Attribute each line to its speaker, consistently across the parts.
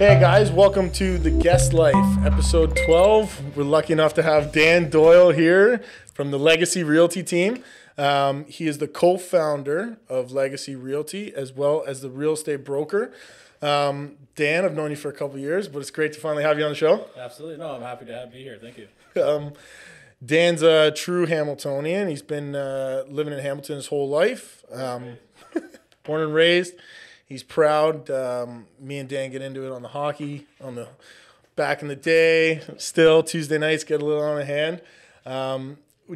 Speaker 1: Hey guys, welcome to The Guest Life, episode 12. We're lucky enough to have Dan Doyle here from the Legacy Realty team. He is the co-founder of Legacy Realty as well as the real estate broker. Dan, I've known you for a couple of years, but it's great to finally have you on the show.
Speaker 2: Absolutely. No, I'm happy to be here. Thank you.
Speaker 1: Dan's a true Hamiltonian. He's been living in Hamilton his whole life. Born and raised. He's proud. Me and Dan get into it on the hockey, back in the day. Still, Tuesday nights get a little on the hand.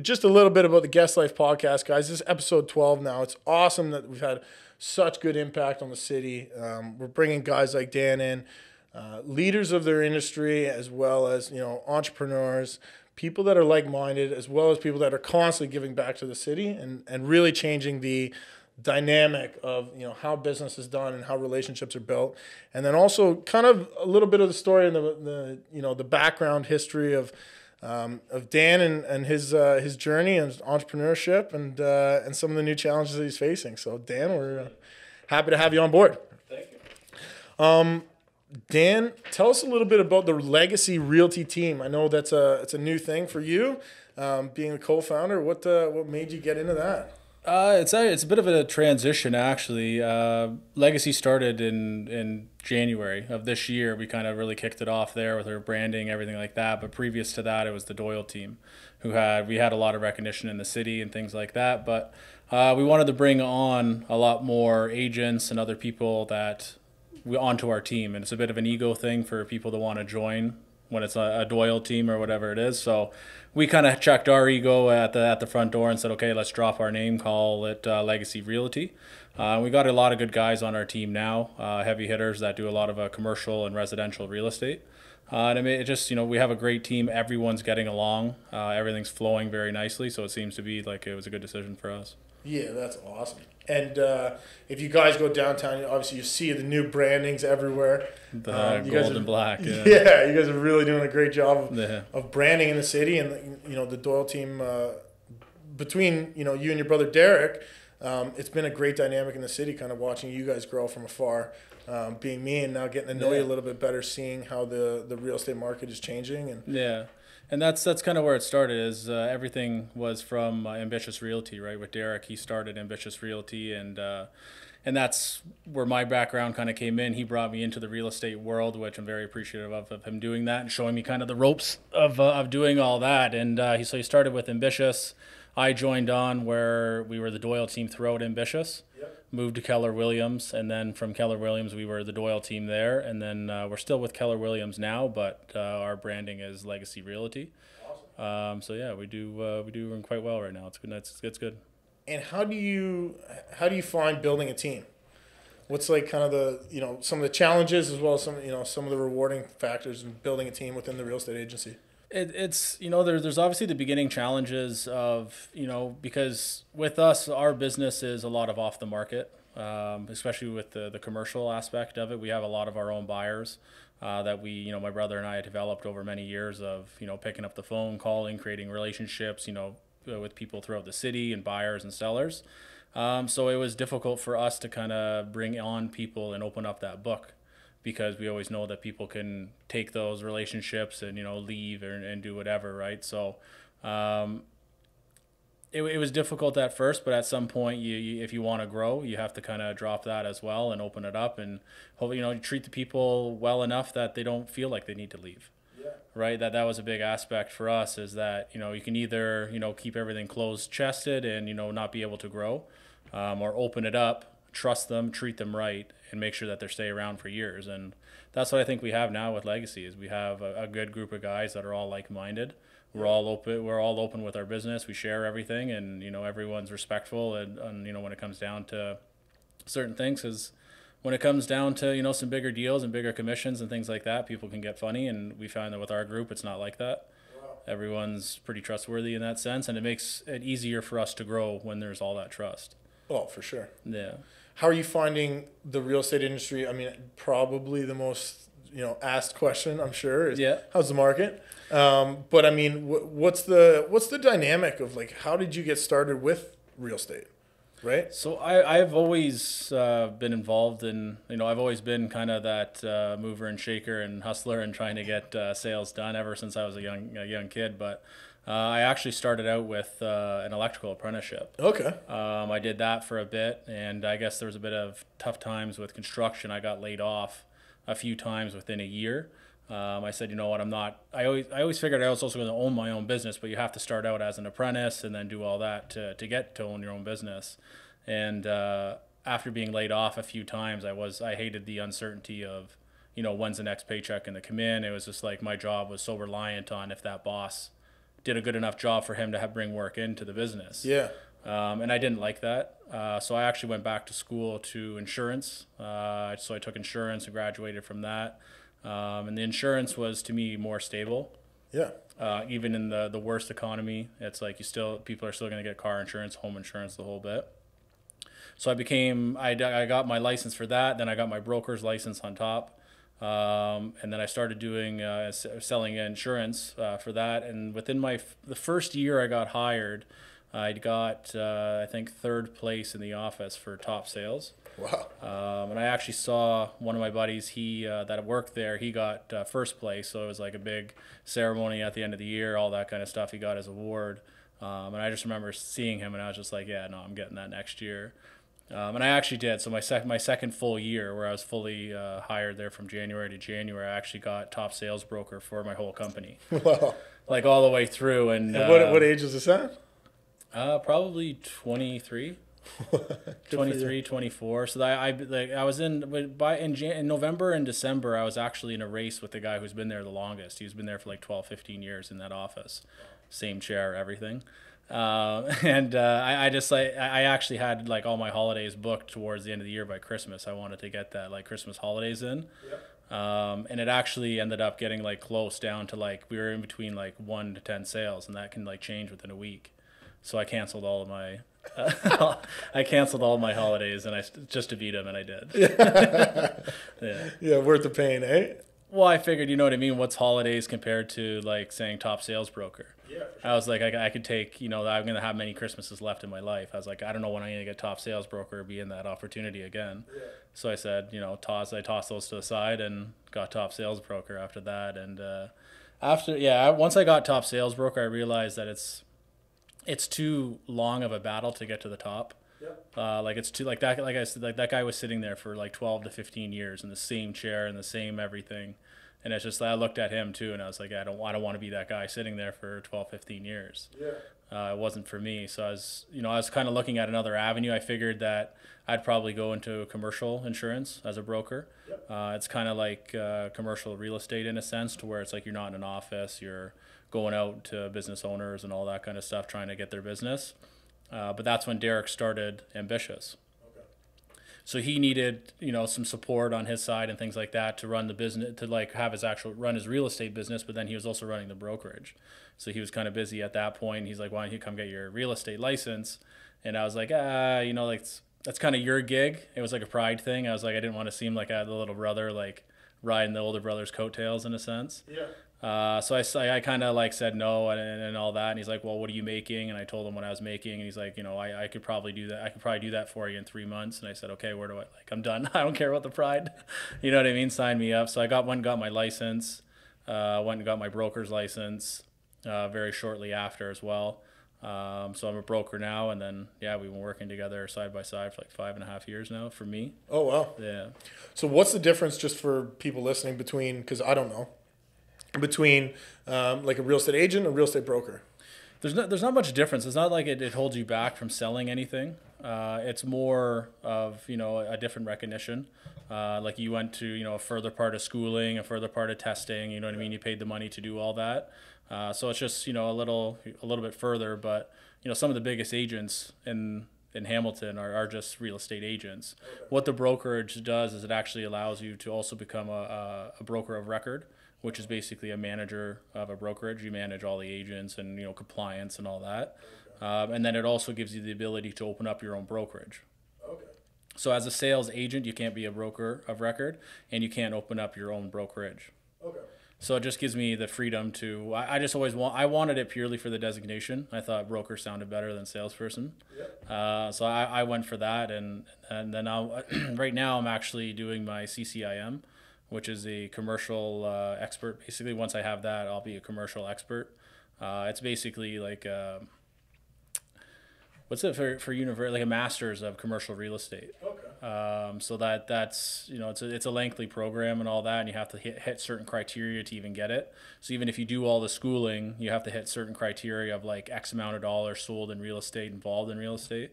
Speaker 1: Just a little bit about the Guest Life podcast, guys. This is episode 12 now. It's awesome that we've had such good impact on the city. We're bringing guys like Dan in, leaders of their industry, as well as entrepreneurs, people that are like-minded, as well as people that are constantly giving back to the city and really changing the dynamic of how business is done and how relationships are built, and then also kind of a little bit of the story and the background history of Dan and his journey and entrepreneurship and some of the new challenges that he's facing. So Dan, we're happy to have you on board.
Speaker 2: Thank you.
Speaker 1: Dan, tell us a little bit about the Legacy Realty team. I know it's a new thing for you, being a co-founder. What made you get into that?
Speaker 2: It's a bit of a transition, actually. Legacy started in January of this year. We kind of really kicked it off there with our branding, everything like that. But previous to that, it was the Doyle team, we had a lot of recognition in the city and things like that. But we wanted to bring on a lot more agents and other people onto our team, and it's a bit of an ego thing for people to want to join when it's a Doyle team or whatever it is. So we kind of checked our ego at the front door and said, okay, let's drop our name, call it Legacy Realty. We got a lot of good guys on our team now, heavy hitters that do a lot of commercial and residential real estate. And I mean, it just, we have a great team. Everyone's getting along. Everything's flowing very nicely. So it seems to be like it was a good decision for us.
Speaker 1: Yeah, that's awesome. And if you guys go downtown, obviously you see the new brandings everywhere.
Speaker 2: The gold and black. Yeah.
Speaker 1: Yeah, you guys are really doing a great job of branding in the city. And the Doyle team, between you and your brother Derek, it's been a great dynamic in the city. Kind of watching you guys grow from afar, being me, and now getting to know you a little bit better, seeing how the real estate market is changing. And
Speaker 2: that's kind of where it started. Is everything was from Ambitious Realty, right? With Derek, he started Ambitious Realty, and that's where my background kind of came in. He brought me into the real estate world, which I'm very appreciative of him doing that and showing me kind of the ropes of doing all that. And so he started with Ambitious. I joined on where we were the Doyle team throughout Ambitious. Moved to Keller Williams, and then from Keller Williams we were the Doyle team there, and then we're still with Keller Williams now, but our branding is Legacy Realty. Awesome. So yeah, we do quite well right now. It's good. It's good.
Speaker 1: And how do you find building a team? What's like kind of the some of the challenges as well as some of the rewarding factors in building a team within the real estate agency?
Speaker 2: It's there's obviously the beginning challenges of because with us, our business is a lot of off the market, especially with the commercial aspect of it. We have a lot of our own buyers that my brother and I developed over many years of picking up the phone, calling, creating relationships with people throughout the city and buyers and sellers. So it was difficult for us to kind of bring on people and open up that book, because we always know that people can take those relationships and leave and do whatever, right? So it was difficult at first, but at some point, you if you want to grow, you have to kind of drop that as well and open it up, and hopefully treat the people well enough that they don't feel like they need to leave. Yeah. Right. That was a big aspect for us, is that you can either keep everything closed chested and not be able to grow, or open it up, trust them, treat them right, and make sure that they stay around for years. And that's what I think we have now with Legacy, is we have a good group of guys that are all like-minded. We're all open with our business. We share everything, and everyone's respectful, and when it comes down to certain things, because when it comes down to some bigger deals and bigger commissions and things like that, people can get funny, and we find that with our group it's not like that. Wow. Everyone's pretty trustworthy in that sense, and it makes it easier for us to grow when there's all that trust.
Speaker 1: Oh, for sure.
Speaker 2: Yeah.
Speaker 1: How are you finding the real estate industry? I mean, probably the most asked question, I'm sure, is how's the market? But I mean, what's the dynamic of, like, how did you get started with real estate? right?
Speaker 2: So I've always been involved in, I've always been kind of that mover and shaker and hustler and trying to get sales done ever since I was a young kid. But I actually started out with an electrical apprenticeship.
Speaker 1: Okay.
Speaker 2: I did that for a bit, and I guess there was a bit of tough times with construction. I got laid off a few times within a year. I said, you know what, I always figured I was also going to own my own business, but you have to start out as an apprentice and then do all that to get to own your own business. And after being laid off a few times, I hated the uncertainty of, when's the next paycheck going to come in. It was just like my job was so reliant on if that boss did a good enough job for him to bring work into the business.
Speaker 1: Yeah.
Speaker 2: And I didn't like that. So I actually went back to school to insurance. So I took insurance and graduated from that. And the insurance was, to me, more stable.
Speaker 1: Yeah.
Speaker 2: Even in the worst economy, it's like people are still going to get car insurance, home insurance, the whole bit. So I got my license for that. Then I got my broker's license on top. And then I started doing selling insurance for that. And within the first year I got hired, I got I think third place in the office for top sales.
Speaker 1: Wow.
Speaker 2: And I actually saw one of my buddies that worked there. He got first place, so it was like a big ceremony at the end of the year, all that kind of stuff. He got his award, and I just remember seeing him, and I was just like, yeah, no, I'm getting that next year. And I actually did. So my second full year, where I was fully hired there from January to January, I actually got top sales broker for my whole company.
Speaker 1: Wow.
Speaker 2: Like all the way through. And
Speaker 1: what age was this at?
Speaker 2: Probably 23. 23, 24. So I was in November and December, I was actually in a race with the guy who's been there the longest. He's been there for like 12, 15 years in that office. Same chair, everything. I actually had like all my holidays booked towards the end of the year by Christmas. I wanted to get that like Christmas holidays in. Yep. And it actually ended up getting like close down to like, we were in between like 1 to 10 sales, and that can like change within a week. So I canceled all of my holidays, and just to beat him, and I did. Yeah.
Speaker 1: Yeah, worth the pain, eh?
Speaker 2: Well, I figured, you know what I mean? What's holidays compared to like saying top sales broker?
Speaker 1: Yeah. For sure.
Speaker 2: I was like, I could take, I'm going to have many Christmases left in my life. I was like, I don't know when I'm going to get top sales broker or be in that opportunity again. Yeah. So I said, I tossed those to the side and got top sales broker after that. And once I got top sales broker, I realized that it's too long of a battle to get to the top. Yep. Like it's too like that. Like I said, like that guy was sitting there for like 12 to 15 years in the same chair and the same everything, and it's just I looked at him too, and I was like, I don't want to be that guy sitting there for 12, 15 years. Yeah. It wasn't for me. So I was kind of looking at another avenue. I figured that I'd probably go into commercial insurance as a broker. Yep. It's kind of like commercial real estate in a sense, to where it's like you're not in an office, you're going out to business owners and all that kind of stuff, trying to get their business. But that's when Derek started Ambitious. Okay. So he needed, some support on his side and things like that to run the business, to like have run his real estate business, but then he was also running the brokerage. So he was kind of busy at that point. He's like, why don't you come get your real estate license? And I was like, like that's kind of your gig. It was like a pride thing. I was like, I didn't want to seem like I had the little brother, like riding the older brother's coattails in a sense. Yeah. So I kind of like said no and all that, and he's like, well, what are you making? And I told him what I was making, and he's like, I could probably do that. I could probably do that for you in 3 months. And I said, okay, where do I'm done. I don't care about the pride. You know what I mean? Sign me up. So I got my license, went and got my broker's license very shortly after as well. So I'm a broker now, and then we've been working together side by side for like 5.5 years now for me.
Speaker 1: Oh wow.
Speaker 2: Yeah.
Speaker 1: So what's the difference, just for people listening, because I don't know, between like a real estate agent and a real estate broker?
Speaker 2: There's not much difference. It's not like it holds you back from selling anything. It's more of, a different recognition. Like you went to, a further part of schooling, a further part of testing, you know what I mean? You paid the money to do all that. So it's just, a little bit further, but, some of the biggest agents in Hamilton are just real estate agents. Okay. What the brokerage does is it actually allows you to also become a broker of record, which is basically a manager of a brokerage. You manage all the agents and, compliance and all that. Okay. And then it also gives you the ability to open up your own brokerage. Okay. So as a sales agent, you can't be a broker of record, and you can't open up your own brokerage. Okay. So it just gives me the freedom to. I just always I wanted it purely for the designation. I thought broker sounded better than salesperson. Yep. So I went for that, and then right now I'm actually doing my CCIM, which is a commercial expert. Basically, once I have that, I'll be a commercial expert. It's basically like what's it for like a master's of commercial real estate. Okay. So that's it's a lengthy program and all that, and you have to hit certain criteria to even get it. So even if you do all the schooling, you have to hit certain criteria of like X amount of dollars sold in real estate, involved in real estate.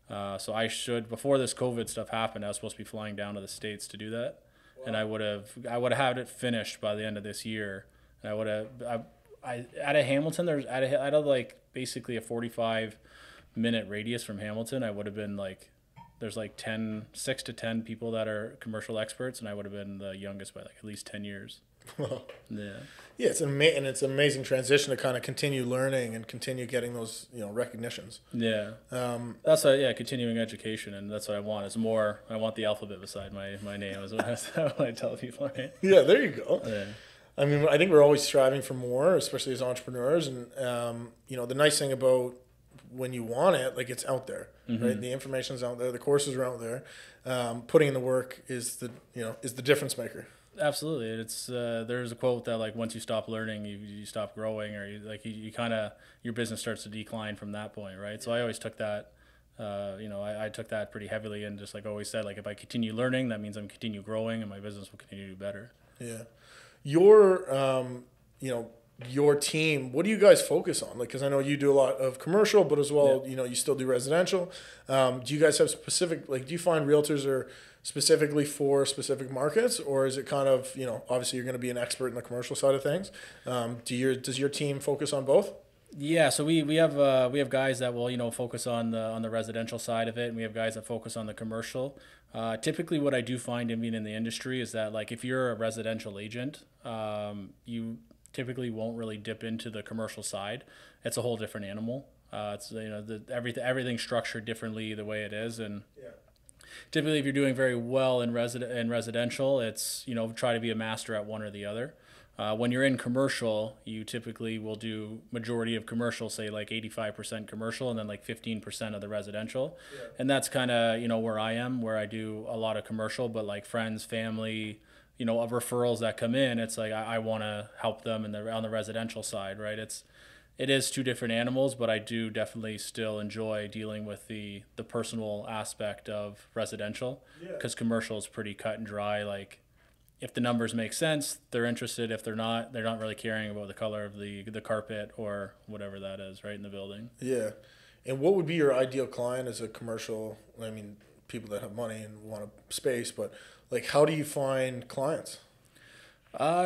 Speaker 2: So I should, before this COVID stuff happened, I was supposed to be flying down to the States to do that. Wow. And I would have had it finished by the end of this year. And I would have, out of Hamilton, out of like basically a 45-minute radius from Hamilton, I would have been like, there's like 6 to 10 people that are commercial experts, and I would have been the youngest by like at least 10 years. Well, yeah.
Speaker 1: Yeah, it's an amazing transition to kind of continue learning and continue getting those, recognitions.
Speaker 2: Yeah. That's continuing education, and that's what I want. It's more, I want the alphabet beside my name is what I tell people, right?
Speaker 1: Yeah, there you go. Yeah. I mean, I think we're always striving for more, especially as entrepreneurs, and the nice thing about when you want it, like, it's out there, mm-hmm. right? The information's out there, the courses are out there. Putting in the work is the difference maker.
Speaker 2: Absolutely. It's there's a quote that like once you stop learning, you stop growing, or you kind of, your business starts to decline from that point, right? So I always took that, I took that pretty heavily, and just like always said, like if I continue learning, that means I'm continue growing, and my business will continue to do better. Yeah.
Speaker 1: Your team, what do you guys focus on? Like, because I know you do a lot of commercial, but as well, yeah. You still do residential. Do you guys have specific, like, do you find realtors are specifically for specific markets, or is it kind of, obviously you're going to be an expert in the commercial side of things. Does your team focus on both?
Speaker 2: Yeah, so we have guys that will focus on the residential side of it, and we have guys that focus on the commercial. Typically, what I do find in being in the industry is that, like, if you're a residential agent, you typically won't really dip into the commercial side. It's a whole different animal. It's everything's structured differently the way it is, and yeah. Typically, if you're doing very well in residential, it's try to be a master at one or the other. When you're in commercial, you typically will do majority of commercial, say like 85% commercial, and then like 15% of the residential. Yeah. And that's kind of where I am, where I do a lot of commercial, but like friends, family, of referrals that come in, it's like I want to help them on the residential side, right? It is two different animals, but I do definitely still enjoy dealing with the personal aspect of residential, because commercial is pretty cut and dry. Like, if the numbers make sense, they're interested. If they're not really caring about the color of the carpet or whatever that is, right, in the building. Yeah.
Speaker 1: And what would be your ideal client as a commercial? I mean, people that have money and want a space, but like, how do you find clients?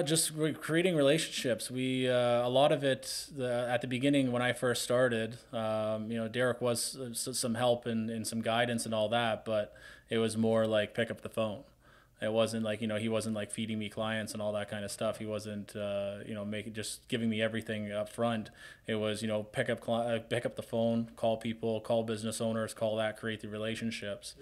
Speaker 2: Just creating relationships. We a lot of it at the beginning when I first started. Derek was some help and some guidance and all that, but it was more like pick up the phone. It wasn't like, he wasn't like feeding me clients and all that kind of stuff. He wasn't, just giving me everything up front. It was, pick up the phone, call people, call business owners, create the relationships,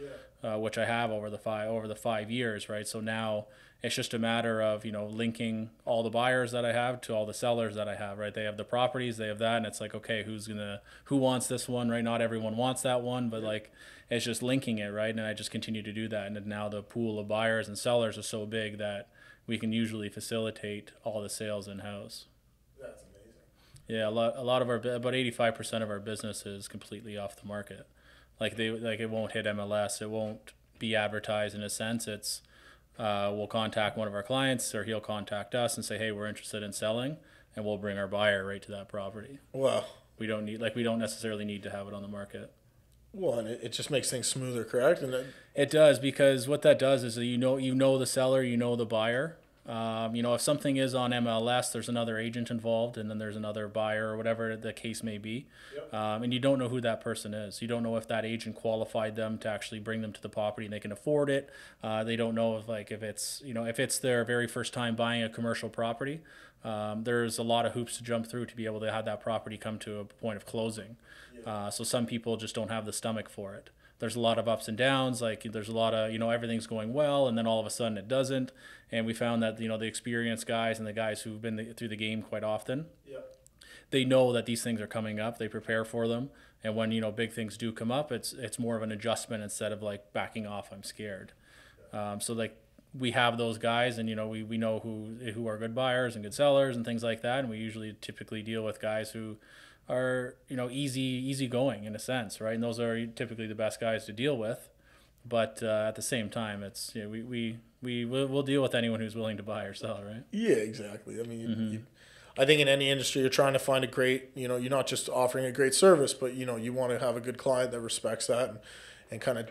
Speaker 2: which I have over the 5 years, right? So now it's just a matter of, linking all the buyers that I have to all the sellers that I have, right? They have the properties, they have that, and it's like, okay, who wants this one, right? Not everyone wants that one, but like, it's just linking it, right? And I just continue to do that. And then now the pool of buyers and sellers are so big that we can usually facilitate all the sales in-house. That's amazing. Yeah, a lot of about 85% of our business is completely off the market. Like it won't hit MLS. It won't be advertised in a sense. It's we'll contact one of our clients, or he'll contact us and say, hey, we're interested in selling, and we'll bring our buyer right to that property. Wow. We don't necessarily need to have it on the market.
Speaker 1: Well, and it just makes things smoother, correct? And
Speaker 2: it does, because what that does is you know the seller, the buyer. If something is on MLS, there's another agent involved, and then there's another buyer, or whatever the case may be. Yep. And you don't know who that person is. You don't know if that agent qualified them to actually bring them to the property and they can afford it. They don't know if it's their very first time buying a commercial property. There's a lot of hoops to jump through to be able to have that property come to a point of closing. So some people just don't have the stomach for it. there's a lot of ups and downs. Like there's a lot of, everything's going well, and then all of a sudden it doesn't. And we found that, the experienced guys and the guys who've been through the game quite often, they know that these things are coming up. They prepare for them. And when, big things do come up, it's more of an adjustment instead of like backing off, I'm scared. So like we have those guys, and, we know who are good buyers and good sellers and things like that. And we usually typically deal with guys who are, easy going in a sense, right? And those are typically the best guys to deal with. But at the same time, it's, we'll deal with anyone who's willing to buy or sell, right?
Speaker 1: Yeah, exactly. I mean, I think in any industry, you're trying to find a great, you're not just offering a great service, but, you want to have a good client that respects that and kind of,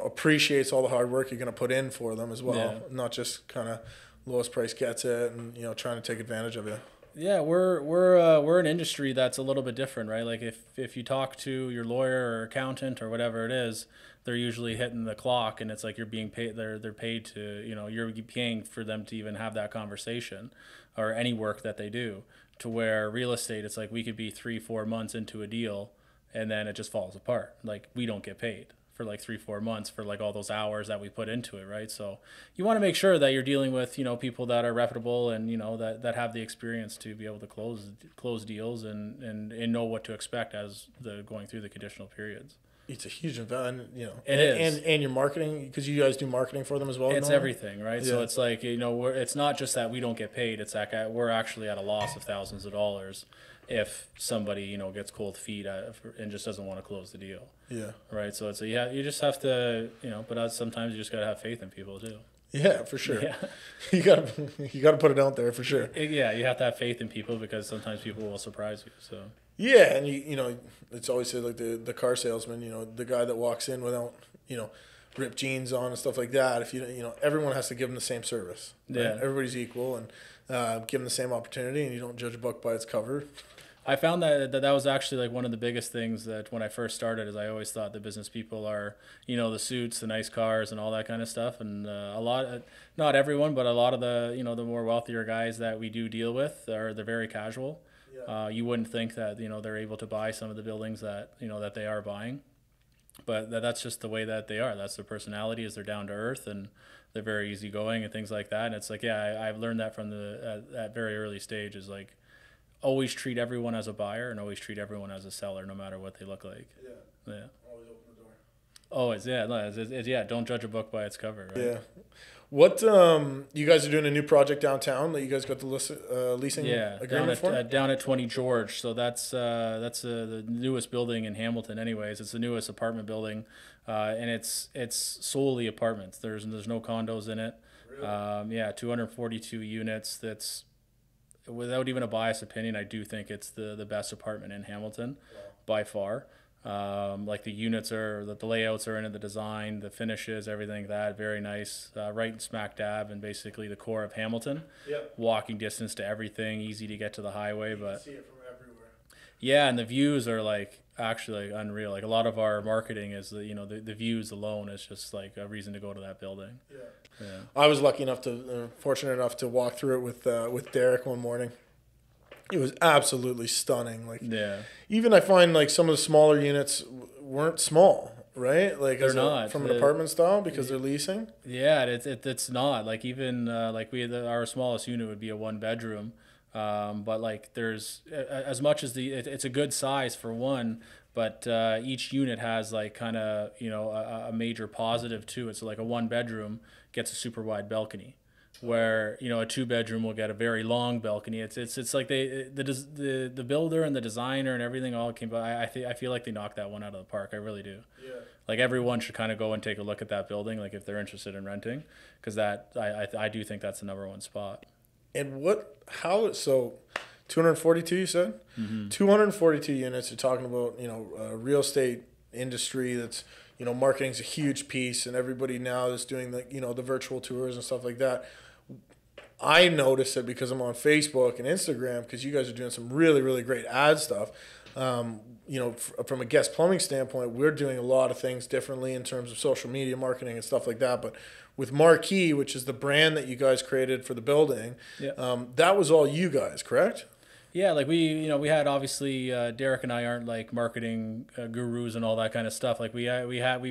Speaker 1: appreciates all the hard work you're going to put in for them as well. Not just kind of lowest price gets it and, trying to take advantage of you.
Speaker 2: Yeah, we're an industry that's a little bit different, right? Like if you talk to your lawyer or accountant or whatever it is, they're usually hitting the clock, and it's like you're being paid. They're paid to, you're paying for them to even have that conversation, or any work that they do. To where real estate, it's like we could be 3-4 months into a deal, and then it just falls apart. Like we don't get paid for like 3-4 months for like all those hours that we put into it, right? So you want to make sure that you're dealing with, people that are reputable and, that have the experience to be able to close deals and know what to expect as going through the conditional periods.
Speaker 1: It's a huge event,
Speaker 2: It is.
Speaker 1: And your marketing, because you guys do marketing for them as well.
Speaker 2: It's everything, right? Yeah. So it's like, it's not just that we don't get paid. It's like we're actually at a loss of thousands of dollars if somebody, gets cold feet and just doesn't want to close the deal.
Speaker 1: Yeah.
Speaker 2: Right. So it's you just have to, but sometimes you just got to have faith in people too.
Speaker 1: Yeah, for sure.
Speaker 2: Yeah.
Speaker 1: you gotta put it out there for sure.
Speaker 2: You have to have faith in people, because sometimes people will surprise you. So.
Speaker 1: Yeah, and it's always said like the car salesman, the guy that walks in without, ripped jeans on and stuff like that. If everyone has to give them the same service. Right?
Speaker 2: Yeah.
Speaker 1: Everybody's equal, and give them the same opportunity, and you don't judge a book by its cover.
Speaker 2: I found that was actually like one of the biggest things that when I first started, is I always thought the business people are, the suits, the nice cars and all that kind of stuff. And not everyone, but a lot of the, the more wealthier guys that we do deal with they're very casual. Yeah. You wouldn't think that, they're able to buy some of the buildings that, that they are buying, but that's just the way that they are. That's their personality, is they're down to earth and they're very easygoing and things like that. And it's like, I've learned that from at very early stage, is like, always treat everyone as a buyer and always treat everyone as a seller, no matter what they look like. Yeah.
Speaker 1: Always open the door.
Speaker 2: Always, yeah. No, don't judge a book by its cover, right?
Speaker 1: Yeah. What you guys are doing a new project downtown that you guys got the leasing agreement for?
Speaker 2: Down at 20 George. So that's the newest building in Hamilton. Anyways, it's the newest apartment building, and it's solely apartments. There's no condos in it. Really? 242 units. That's, without even a biased opinion, I do think it's the best apartment in Hamilton, by far. Like the units the layouts are in it, the design, the finishes, everything that very nice. Right in smack dab and basically the core of Hamilton. Yep. Walking distance to everything, easy to get to the highway. You can see it from everywhere. Yeah, and the views are like actually unreal. Like a lot of our marketing is the views alone is just like a reason to go to that building. Yeah.
Speaker 1: I was fortunate enough to walk through it with Derek one morning. It was absolutely stunning. Like, even I find like some of the smaller units weren't small, right? Like
Speaker 2: they're not
Speaker 1: from an apartment style because they're leasing.
Speaker 2: Yeah, it's not like even like our smallest unit would be a 1-bedroom, but like there's as much as it's a good size for one. But each unit has like kind of a major positive to it. So like a 1-bedroom gets a super wide balcony, where a 2-bedroom will get a very long balcony. It's like the builder and the designer and everything all came by. I feel like they knocked that one out of the park. I really do. Yeah. Like everyone should kind of go and take a look at that building, like if they're interested in renting, because I do think that's the #1 spot.
Speaker 1: And so 242 you said? Mm-hmm. 242 units. You're talking about real estate industry that's marketing's a huge piece, and everybody now is doing the virtual tours and stuff like that. I notice it because I'm on Facebook and Instagram, because you guys are doing some really, really great ad stuff. From a guest plumbing standpoint, we're doing a lot of things differently in terms of social media marketing and stuff like that. But with Marquee, which is the brand that you guys created for the building, that was all you guys, correct?
Speaker 2: Yeah, like we had obviously Derek and I aren't like marketing gurus and all that kind of stuff. Like we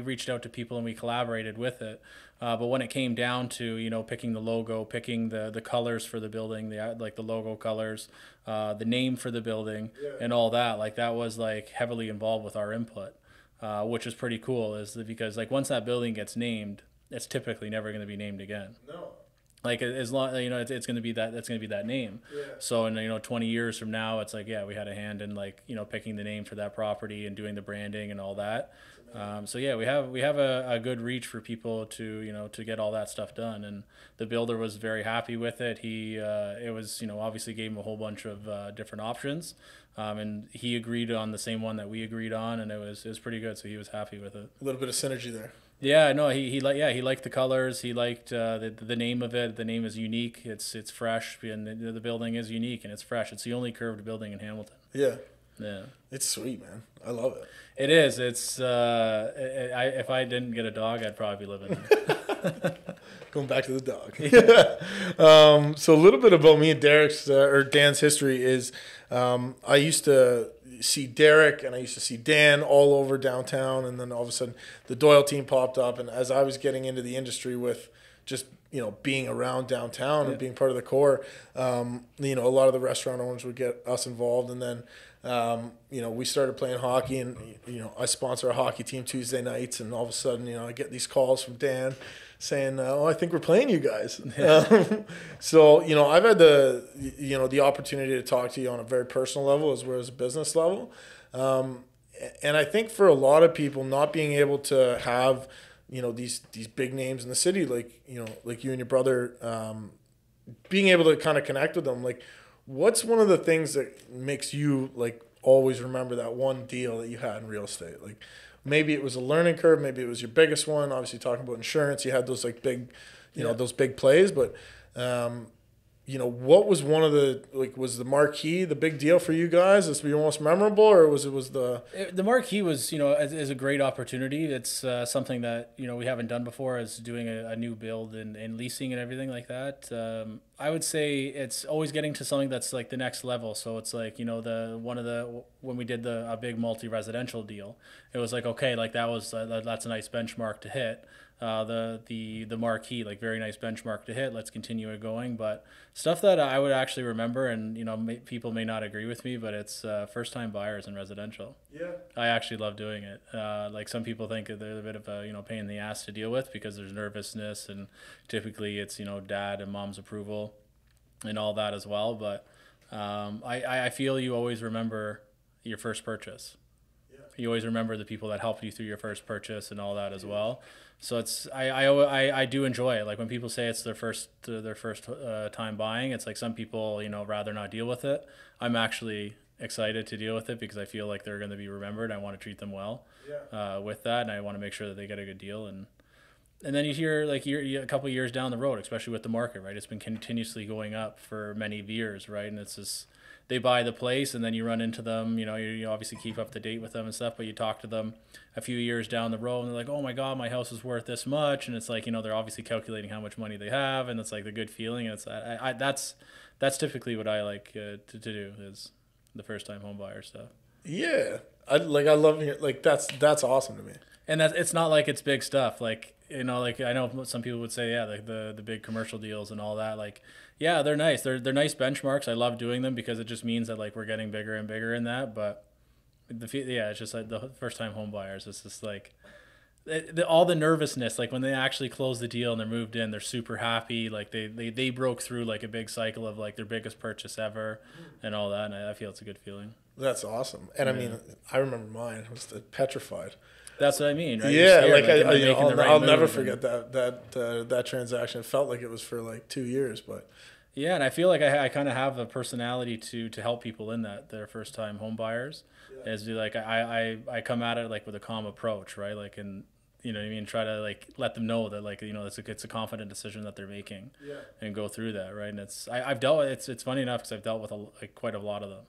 Speaker 2: reached out to people and we collaborated with it. But when it came down to picking the logo, picking the colors for the building, the logo colors, the name for the building, and all that, like that was like heavily involved with our input, which is pretty cool. Because like once that building gets named, it's typically never going to be named again.
Speaker 1: No.
Speaker 2: Like as long it's going to be that name.
Speaker 1: Yeah.
Speaker 2: So in 20 years from now, it's like we had a hand in like picking the name for that property and doing the branding and all that. So yeah, we have a good reach for people to to get all that stuff done, and the builder was very happy with it. It was obviously gave him a whole bunch of different options, and he agreed on the same one that we agreed on, and it was pretty good. So he was happy with it.
Speaker 1: A little bit of synergy there.
Speaker 2: Yeah, no, he liked the colors. He liked the name of it. The name is unique. It's fresh, and the building is unique and it's fresh. It's the only curved building in Hamilton.
Speaker 1: Yeah.
Speaker 2: Yeah.
Speaker 1: It's sweet, man. I love it.
Speaker 2: It is. It's if I didn't get a dog, I'd probably be living there.
Speaker 1: Going back to the dog. So a little bit about me and Derek's or Dan's history is I used to see Derek and I used to see Dan all over downtown, and then all of a sudden the Doyle team popped up, and as I was getting into the industry with just being around downtown and being part of the core, a lot of the restaurant owners would get us involved, and then we started playing hockey, and I sponsor a hockey team Tuesday nights, and all of a sudden I get these calls from Dan saying, "Oh, I think we're playing you guys." So I've had the opportunity to talk to you on a very personal level as well as a business level, and I think for a lot of people, not being able to have these big names in the city, like you and your brother, being able to kind of connect with them, like what's one of the things that makes you like always remember that one deal that you had in real estate? Like maybe it was a learning curve, maybe it was your biggest one. Obviously talking about insurance, you had those like big those big plays, but what was one of the, like, was the marquee the big deal for you guys? Is your most memorable, or was the
Speaker 2: marquee was, is a great opportunity. It's something that, we haven't done before, is doing a new build and leasing and everything like that. I would say it's always getting to something that's like the next level. So it's like, when we did a big multi-residential deal, it was like, okay, like that's a nice benchmark to hit. The marquee, like very nice benchmark to hit. Let's continue it going. But stuff that I would actually remember, and people may not agree with me, but it's first time buyers in residential.
Speaker 1: Yeah,
Speaker 2: I actually love doing it. Like some people think they're a bit of a pain in the ass to deal with because there's nervousness, and typically it's dad and mom's approval and all that as well. But I feel you always remember your first purchase. You always remember the people that helped you through your first purchase and all that as well. So it's I do enjoy it. Like when people say it's their first time buying, it's like some people rather not deal with it. I'm actually excited to deal with it because I feel like they're going to be remembered. I want to treat them well with that, and I want to make sure that they get a good deal. And then you hear like a couple of years down the road, especially with the market, right? It's been continuously going up for many years, right? And it's just, they buy the place and then you run into them, you obviously keep up to date with them and stuff, but you talk to them a few years down the road and they're like, oh my God, my house is worth this much. And it's like, they're obviously calculating how much money they have, and it's like the good feeling. And it's, that's typically what I like to do, is the first time home buyer stuff.
Speaker 1: Yeah. I love it. Like that's awesome to me.
Speaker 2: And it's not like it's big stuff. Like, like I know some people would say, like the big commercial deals and all that, like, yeah, they're nice. They're nice benchmarks. I love doing them because it just means that like we're getting bigger and bigger in that. But it's just like the first time home buyers. It's just like all the nervousness. Like when they actually close the deal and they're moved in, they're super happy. Like they broke through like a big cycle of like their biggest purchase ever and all that. And I feel it's a good feeling.
Speaker 1: That's awesome. And I mean, I remember mine. I was petrified.
Speaker 2: That's what I mean, right?
Speaker 1: Yeah, like I'll never forget that transaction. It felt like it was for like 2 years, but
Speaker 2: yeah, and I feel like I kind of have a personality to help people in that their first time home buyers. Is like I come at it like with a calm approach, right? Like, and what I mean, try to like let them know that like it's a confident decision that they're making, and go through that, right? And I've dealt with it's funny enough because I've dealt with quite a lot of them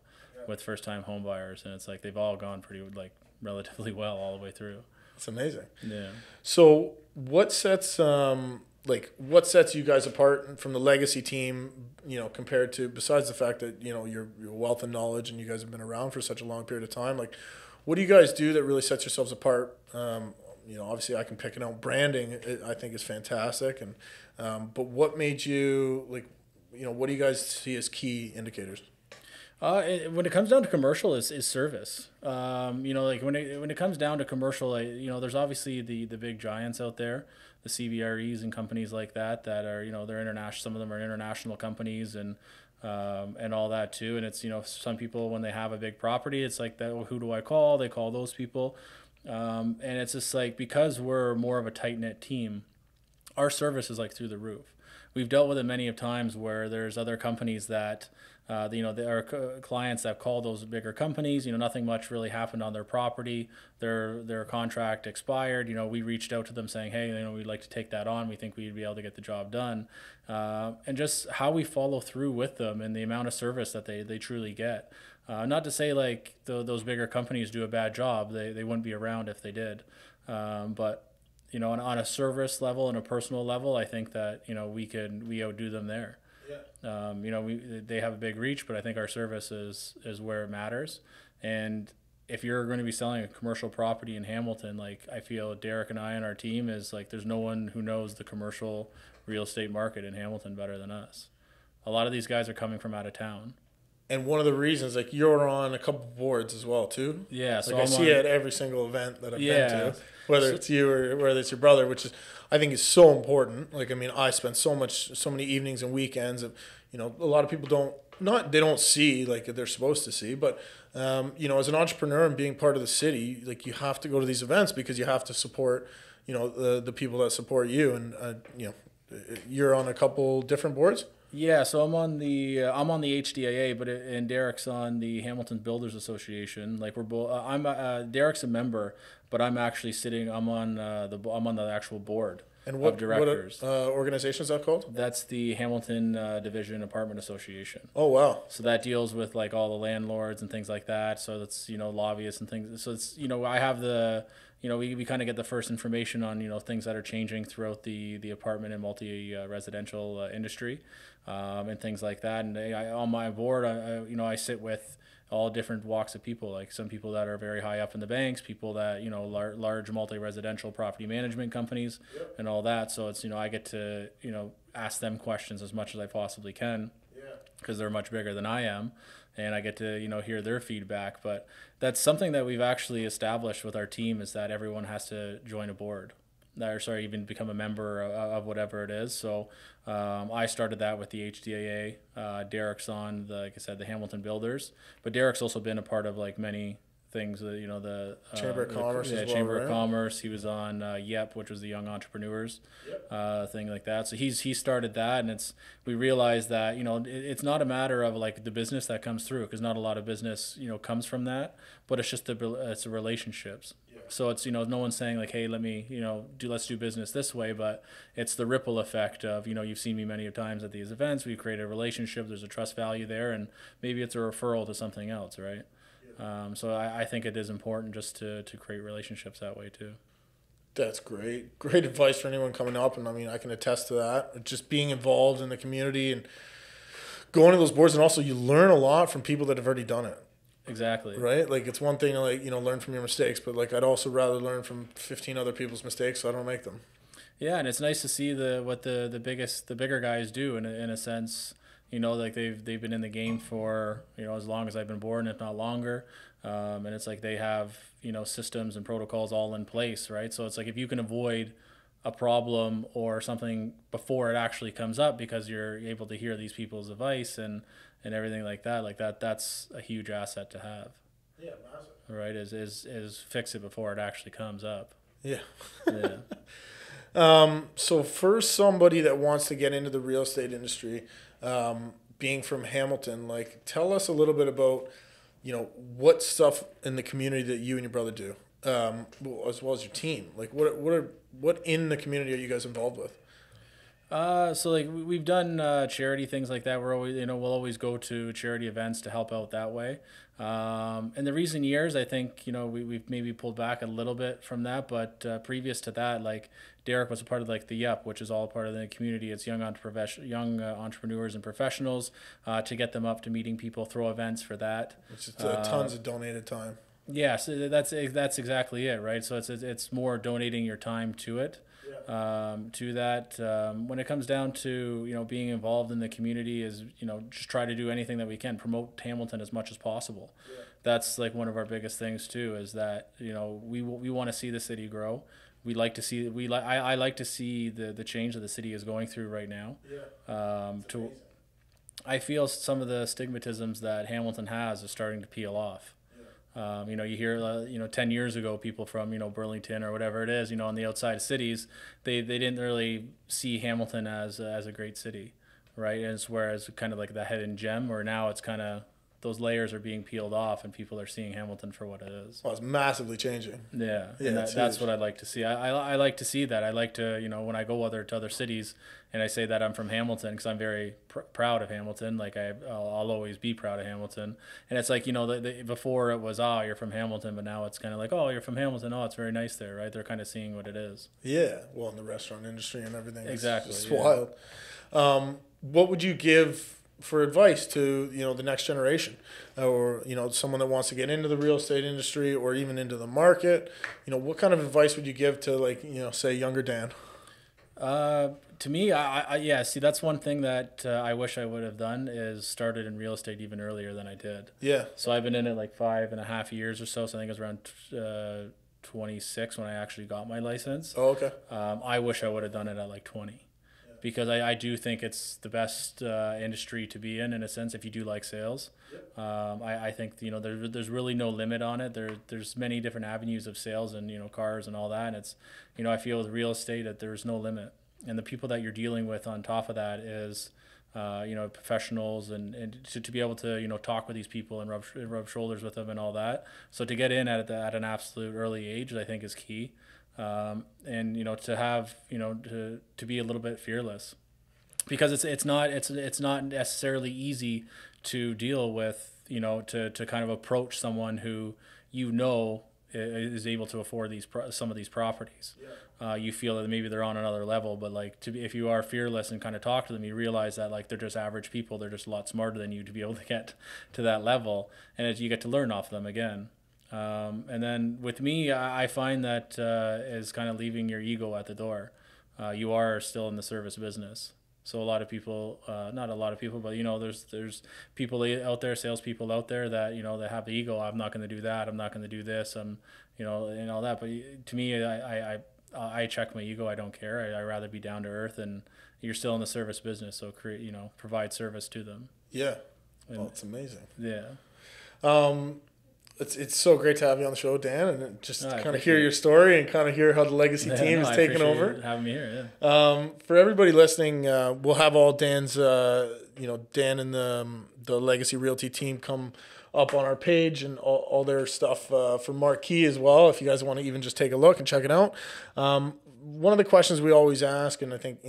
Speaker 2: with first time home buyers, and it's like they've all gone pretty like relatively well all the way through.
Speaker 1: It's amazing.
Speaker 2: Yeah.
Speaker 1: So what sets like what sets you guys apart from the Legacy team, compared to, besides the fact that, your wealth and knowledge and you guys have been around for such a long period of time, like what do you guys do that really sets yourselves apart? Obviously I can pick it out. Branding, I think is fantastic. But what made you what do you guys see as key indicators?
Speaker 2: When it comes down to commercial, is service. Like when it comes down to commercial, there's obviously the big giants out there, the CBREs and companies like that are, they're international. Some of them are international companies and all that too. And it's, some people, when they have a big property, it's like that. Well, who do I call? They call those people. And it's just like, because we're more of a tight knit team, our service is like through the roof. We've dealt with it many of times where there's other companies that, there are clients that call those bigger companies. Nothing much really happened on their property. Their contract expired. We reached out to them saying, hey, we'd like to take that on. We think we'd be able to get the job done. And just how we follow through with them and the amount of service that they truly get. Not to say like those bigger companies do a bad job. They wouldn't be around if they did. But on a service level and a personal level, I think that, we outdo them there. Yeah. They have a big reach, but I think our service is where it matters. And if you're going to be selling a commercial property in Hamilton, like I feel Derek and I and our team is like, there's no one who knows the commercial real estate market in Hamilton better than us. A lot of these guys are coming from out of town.
Speaker 1: And one of the reasons, like you're on a couple boards as well too.
Speaker 2: Yeah, so
Speaker 1: I see it at every single event that I've been to, whether it's you or whether it's your brother, which is, I think, is so important. Like, I mean, I spend so many evenings and weekends of, a lot of people don't see like they're supposed to see, but as an entrepreneur and being part of the city, like you have to go to these events because you have to support, the people that support you, and you're on a couple different boards.
Speaker 2: Yeah, so I'm on the HDAA, and Derek's on the Hamilton Builders Association. Like we're both. Derek's a member, but I'm actually sitting. I'm on the actual board of directors.
Speaker 1: What organization is that called?
Speaker 2: That's the Hamilton Division Apartment Association.
Speaker 1: Oh wow!
Speaker 2: So that deals with like all the landlords and things like that. So that's lobbyists and things. So it's I have the. We kind of get the first information on, things that are changing throughout the apartment and multi-residential industry and things like that. And on my board, I sit with all different walks of people, like some people that are very high up in the banks, people that, large multi-residential property management companies. Yep. And all that. So it's, I get to, ask them questions as much as I possibly can because they're much bigger than I am. And I get to, hear their feedback. But that's something that we've actually established with our team, is that everyone has to join a board. Even become a member of whatever it is. So I started that with the HDAA. Derek's on, like I said, the Hamilton Builders. But Derek's also been a part of like many things, the
Speaker 1: Chamber of Commerce.
Speaker 2: Chamber of Commerce. He was on YEP, which was the Young Entrepreneurs thing like that. So he started that, and we realized that it's not a matter of like the business that comes through, because not a lot of business comes from that, but it's just it's the relationships. Yeah. So it's no one's saying like, hey, let me let's do business this way, but it's the ripple effect of you've seen me many times at these events. We create a relationship. There's a trust value there, and maybe it's a referral to something else, right? So I think it is important just to create relationships that way too.
Speaker 1: That's great. Great advice for anyone coming up. And I mean, I can attest to that. Just being involved in the community and going to those boards. And also you learn a lot from people that have already done it.
Speaker 2: Exactly.
Speaker 1: Right? Like it's one thing to learn from your mistakes, but like I'd also rather learn from 15 other people's mistakes so I don't make them. Yeah, and it's nice to see what the bigger guys do in a sense. Like they've been in the game for as long as I've been born, if not longer, and it's like they have systems and protocols all in place, right? So it's like if you can avoid a problem or something before it actually comes up because you're able to hear these people's advice and everything like that's a huge asset to have. Yeah, massive. Right? Is fix it before it actually comes up. Yeah. Yeah. So for somebody that wants to get into the real estate industry, being from Hamilton, like tell us a little bit about, what stuff in the community that you and your brother do, as well as your team. Like what in the community are you guys involved with?
Speaker 2: So like we've done charity things like that. We're always, we'll always go to charity events to help out that way. In the recent years, I think, we've maybe pulled back a little bit from that, but previous to that, like Derek was a part of like the YEP, which is all part of the community. It's young entrepreneurs and professionals to get them up to meeting people, throw events for that.
Speaker 1: Which is tons of donated time.
Speaker 2: Yeah, so that's exactly it, right? So it's more donating your time to it. To that, when it comes down to being involved in the community, is just try to do anything that we can, promote Hamilton as much as possible. That's like one of our biggest things too, is that we want to see the city grow. I like to see the change that the city is going through right now. I feel some of the stigmatisms that Hamilton has is starting to peel off. You hear, 10 years ago, people from, Burlington or whatever it is, on the outside cities, they didn't really see Hamilton as a great city, right? Whereas kind of like the hidden gem, where now it's kind of, those layers are being peeled off and people are seeing Hamilton for what it is.
Speaker 1: Well, it's massively changing.
Speaker 2: Yeah, and that's what I'd like to see. I like to see that. I like to, when I go to other cities and I say that I'm from Hamilton, because I'm very proud of Hamilton. Like I'll always be proud of Hamilton. And it's like, before it was, oh, you're from Hamilton, but now it's kind of like, oh, you're from Hamilton. Oh, it's very nice there, right? They're kind of seeing what it is.
Speaker 1: Yeah, well, in the restaurant industry and everything.
Speaker 2: Exactly.
Speaker 1: It's wild. What would you give for advice to the next generation, or someone that wants to get into the real estate industry or even into the market? What kind of advice would you give to say younger Dan?
Speaker 2: To me, see, that's one thing that I wish I would have done, is started in real estate even earlier than I did.
Speaker 1: Yeah.
Speaker 2: So I've been in it like 5.5 years or so. So I think it was around 26 when I actually got my license.
Speaker 1: Oh, okay.
Speaker 2: I wish I would have done it at like 20. Because I do think it's the best industry to be in a sense, if you do like sales. I think there's really no limit on it. There's many different avenues of sales and cars and all that. And it's I feel with real estate that there's no limit, and the people that you're dealing with on top of that is professionals, and to be able to talk with these people and rub shoulders with them and all that. So to get in at an absolute early age, I think is key. And to have to be a little bit fearless, because it's not necessarily easy to deal with, to kind of approach someone who is able to afford some of these properties. You feel that maybe they're on another level, but if you are fearless and kind of talk to them, you realize that they're just average people. They're just a lot smarter than you to be able to get to that level, and as you get to learn off them again. And then with me, I find that is kind of leaving your ego at the door. You are still in the service business. So a lot of people, not a lot of people, but there's people out there, salespeople out there that they have the ego. I'm not going to do that. I'm not going to do this. And all that. But to me, I check my ego. I don't care. I rather be down to earth. And you're still in the service business, so provide service to them.
Speaker 1: Yeah, well, it's amazing.
Speaker 2: Yeah.
Speaker 1: It's so great to have you on the show, Dan, and just kind of hear your story and kind of hear how the Legacy team is taking over.
Speaker 2: Having me here, yeah.
Speaker 1: For everybody listening, we'll have all Dan's, Dan and the Legacy Realty team come up on our page, and all their stuff for Marquee as well, if you guys want to even just take a look and check it out. One of the questions we always ask, and I think,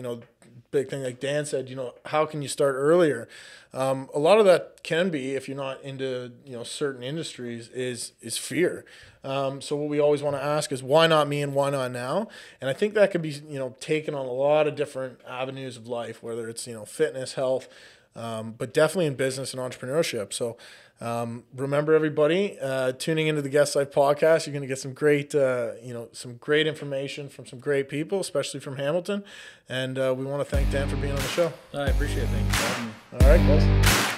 Speaker 1: big thing, like Dan said, how can you start earlier? A lot of that can be, if you're not into certain industries, is fear. So what we always want to ask is, why not me and why not now? And I think that could be taken on a lot of different avenues of life, whether it's fitness, health, but definitely in business and entrepreneurship. So remember, everybody, tuning into the Guest Life podcast, you're going to get some great some great information from some great people, especially from Hamilton. And we want to thank Dan for being on the show.
Speaker 2: I appreciate it. Thank you for having me.
Speaker 1: All right, guys.